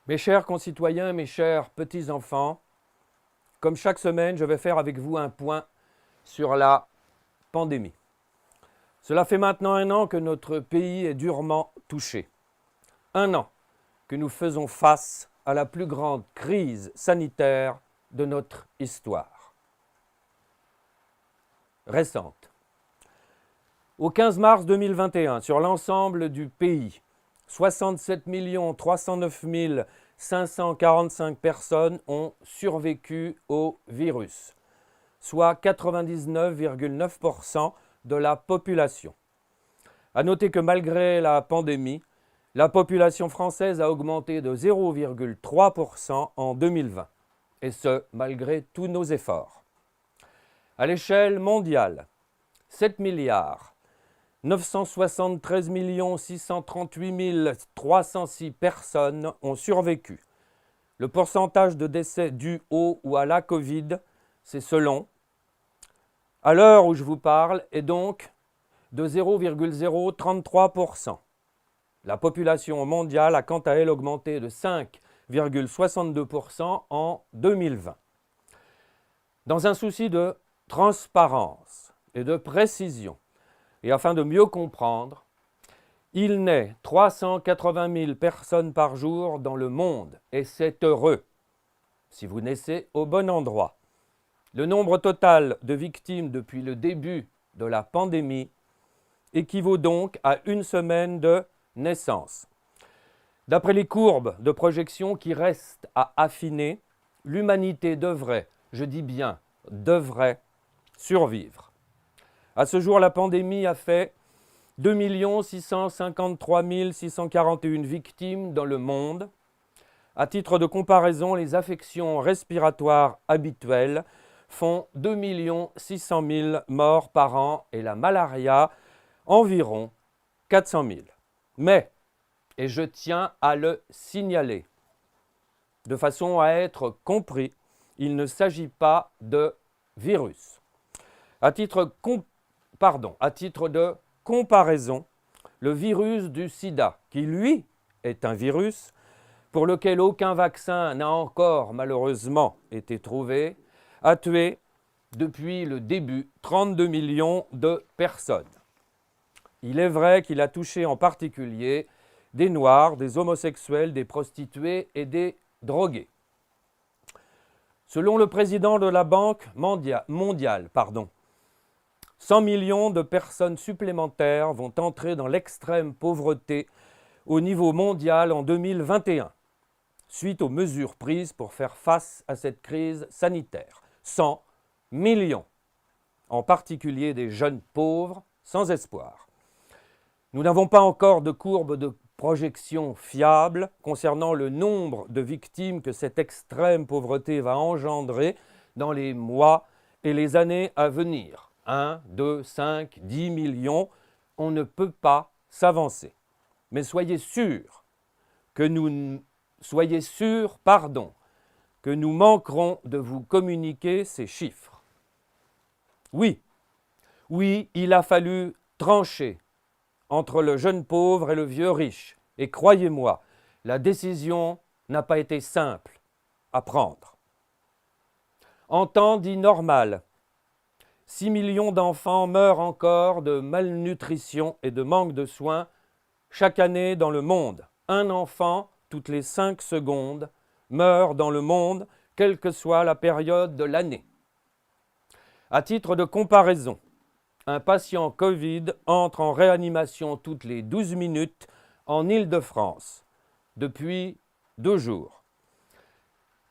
Mes chers concitoyens, mes chers petits-enfants, comme chaque semaine, je vais faire avec vous un point sur la pandémie. Cela fait maintenant 1 an que notre pays est durement touché. 1 an que nous faisons face à la plus grande crise sanitaire de notre histoire récente. Au 15 mars 2021, sur l'ensemble du pays, 67 309 545 personnes ont survécu au virus, soit 99,9% de la population. À noter que malgré la pandémie, la population française a augmenté de 0,3% en 2020, et ce, malgré tous nos efforts. À l'échelle mondiale, 7 milliards 973 638 306 personnes ont survécu. Le pourcentage de décès dus au ou à la Covid, c'est selon. À l'heure où je vous parle, est donc de 0,033%. La population mondiale a quant à elle augmenté de 5,62% en 2020. Dans un souci de transparence et de précision, et afin de mieux comprendre, il naît 380 000 personnes par jour dans le monde, et c'est heureux, si vous naissez au bon endroit. Le nombre total de victimes depuis le début de la pandémie équivaut donc à 1 semaine de naissance. D'après les courbes de projection qui restent à affiner, l'humanité devrait, je dis bien devrait, survivre. À ce jour, la pandémie a fait 2 653 641 victimes dans le monde. À titre de comparaison, les affections respiratoires habituelles font 2 600 000 morts par an et la malaria environ 400 000. Mais, et je tiens à le signaler, de façon à être compris, il ne s'agit pas de virus. À titre de comparaison, le virus du sida, qui lui est un virus pour lequel aucun vaccin n'a encore malheureusement été trouvé, a tué depuis le début 32 millions de personnes. Il est vrai qu'il a touché en particulier des noirs, des homosexuels, des prostituées et des drogués. Selon le président de la Banque mondiale, 100 millions de personnes supplémentaires vont entrer dans l'extrême pauvreté au niveau mondial en 2021, suite aux mesures prises pour faire face à cette crise sanitaire. 100 millions, en particulier des jeunes pauvres sans espoir. Nous n'avons pas encore de courbe de projection fiable concernant le nombre de victimes que cette extrême pauvreté va engendrer dans les mois et les années à venir. 1, 2, 5, 10 millions, on ne peut pas s'avancer. Mais soyez sûrs que nous manquerons de vous communiquer ces chiffres. Oui, il a fallu trancher entre le jeune pauvre et le vieux riche. Et croyez-moi, la décision n'a pas été simple à prendre. En temps dit normal, 6 millions d'enfants meurent encore de malnutrition et de manque de soins chaque année dans le monde. Un enfant, toutes les 5 secondes, meurt dans le monde, quelle que soit la période de l'année. À titre de comparaison, un patient Covid entre en réanimation toutes les 12 minutes en Île-de-France depuis 2 jours.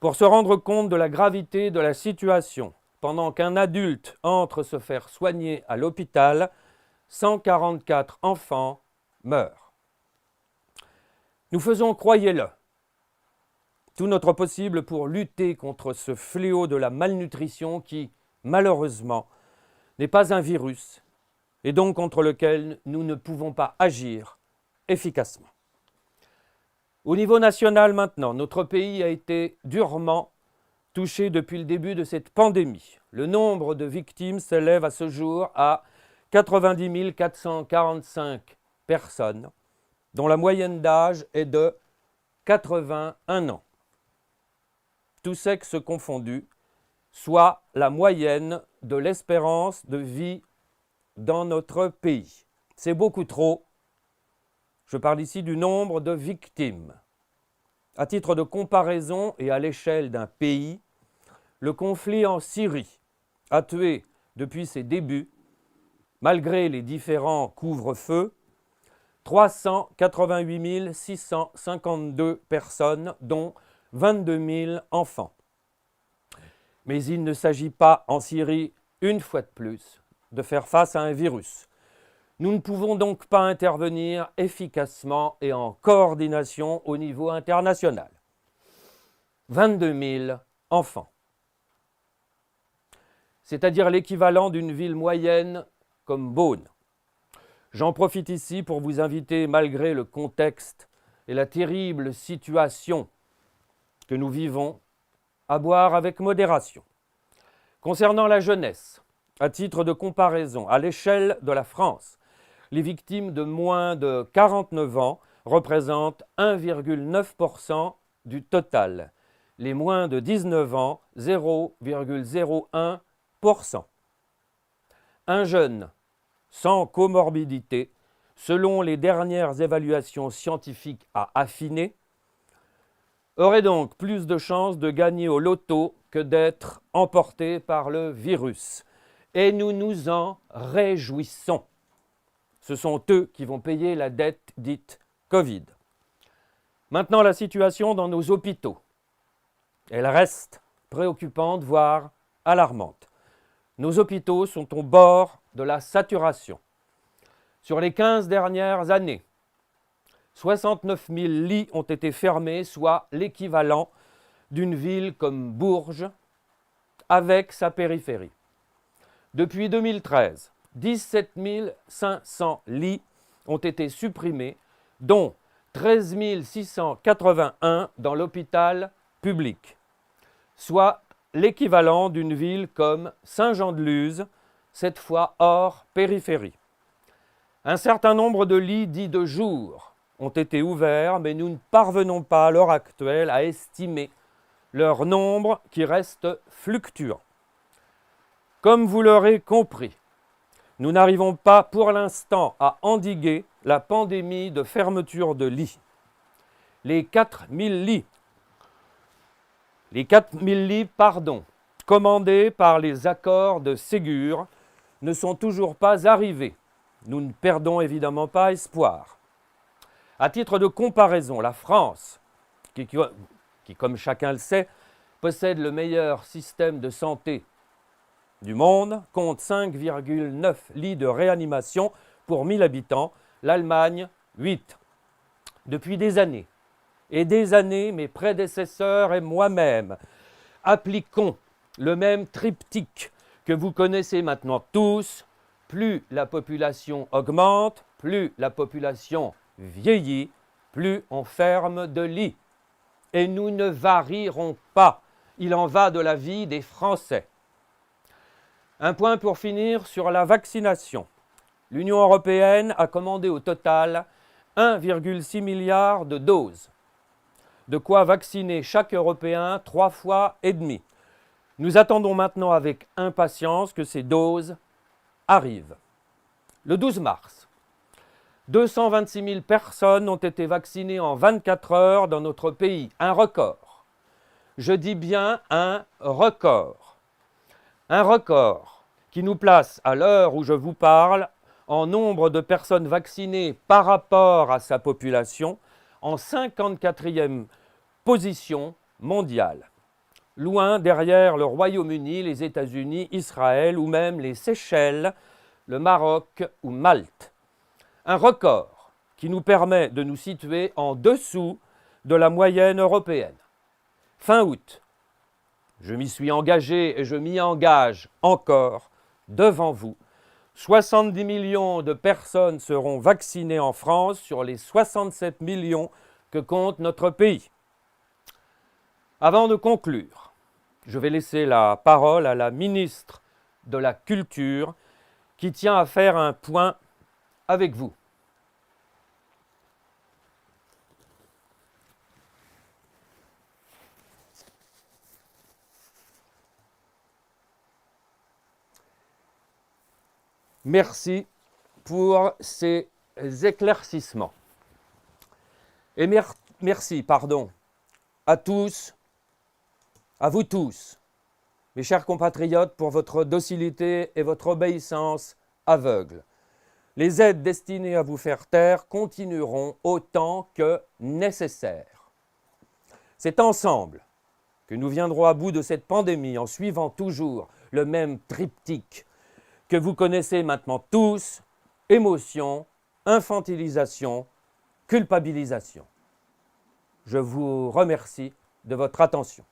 Pour se rendre compte de la gravité de la situation, pendant qu'un adulte entre se faire soigner à l'hôpital, 144 enfants meurent. Nous faisons, croyez-le, tout notre possible pour lutter contre ce fléau de la malnutrition qui, malheureusement, n'est pas un virus et donc contre lequel nous ne pouvons pas agir efficacement. Au niveau national maintenant, notre pays a été durement touché depuis le début de cette pandémie. Le nombre de victimes s'élève à ce jour à 90 445 personnes, dont la moyenne d'âge est de 81 ans. Tous sexes confondus, soit la moyenne de l'espérance de vie dans notre pays. C'est beaucoup trop. Je parle ici du nombre de victimes. À titre de comparaison et à l'échelle d'un pays, le conflit en Syrie a tué depuis ses débuts, malgré les différents couvre-feux, 388 652 personnes, dont 22 000 enfants. Mais il ne s'agit pas en Syrie, une fois de plus, de faire face à un virus. Nous ne pouvons donc pas intervenir efficacement et en coordination au niveau international. 22 000 enfants. C'est-à-dire l'équivalent d'une ville moyenne comme Beaune. J'en profite ici pour vous inviter, malgré le contexte et la terrible situation que nous vivons, à boire avec modération. Concernant la jeunesse, à titre de comparaison, à l'échelle de la France, les victimes de moins de 49 ans représentent 1,9% du total. Les moins de 19 ans, 0,01%. Un jeune sans comorbidité, selon les dernières évaluations scientifiques à affiner, aurait donc plus de chances de gagner au loto que d'être emporté par le virus. Et nous nous en réjouissons. Ce sont eux qui vont payer la dette dite Covid. Maintenant, la situation dans nos hôpitaux. Elle reste préoccupante, voire alarmante. Nos hôpitaux sont au bord de la saturation. Sur les 15 dernières années, 69 000 lits ont été fermés, soit l'équivalent d'une ville comme Bourges avec sa périphérie. Depuis 2013, 17 500 lits ont été supprimés, dont 13 681 dans l'hôpital public, soit l'équivalent d'une ville comme Saint-Jean-de-Luz, cette fois hors périphérie. Un certain nombre de lits dits de jour ont été ouverts, mais nous ne parvenons pas à l'heure actuelle à estimer leur nombre qui reste fluctuant. Comme vous l'aurez compris, nous n'arrivons pas pour l'instant à endiguer la pandémie de fermeture de lits. Les 4 000 lits, commandés par les accords de Ségur, ne sont toujours pas arrivés. Nous ne perdons évidemment pas espoir. À titre de comparaison, la France, qui comme chacun le sait, possède le meilleur système de santé du monde, compte 5,9 lits de réanimation pour 1000 habitants, l'Allemagne 8. Depuis des années, mes prédécesseurs et moi-même appliquons le même triptyque que vous connaissez maintenant tous. Plus la population augmente, plus la population vieillit, plus on ferme de lits. Et nous ne varierons pas. Il en va de la vie des Français. Un point pour finir sur la vaccination. L'Union européenne a commandé au total 1,6 milliard de doses. De quoi vacciner chaque Européen 3 fois et demi. Nous attendons maintenant avec impatience que ces doses arrivent. Le 12 mars, 226 000 personnes ont été vaccinées en 24 heures dans notre pays. Un record. Je dis bien un record. Un record qui nous place, à l'heure où je vous parle, en nombre de personnes vaccinées par rapport à sa population, en 54e position mondiale. Loin derrière le Royaume-Uni, les États-Unis, Israël ou même les Seychelles, le Maroc ou Malte. Un record qui nous permet de nous situer en dessous de la moyenne européenne. Fin août, je m'y suis engagé et je m'y engage encore devant vous. 70 millions de personnes seront vaccinées en France sur les 67 millions que compte notre pays. Avant de conclure, je vais laisser la parole à la ministre de la Culture qui tient à faire un point avec vous. Merci pour ces éclaircissements. Et merci, à tous, à vous tous, mes chers compatriotes, pour votre docilité et votre obéissance aveugle. Les aides destinées à vous faire taire continueront autant que nécessaire. C'est ensemble que nous viendrons à bout de cette pandémie en suivant toujours le même triptyque que vous connaissez maintenant tous: émotion, infantilisation, culpabilisation. Je vous remercie de votre attention.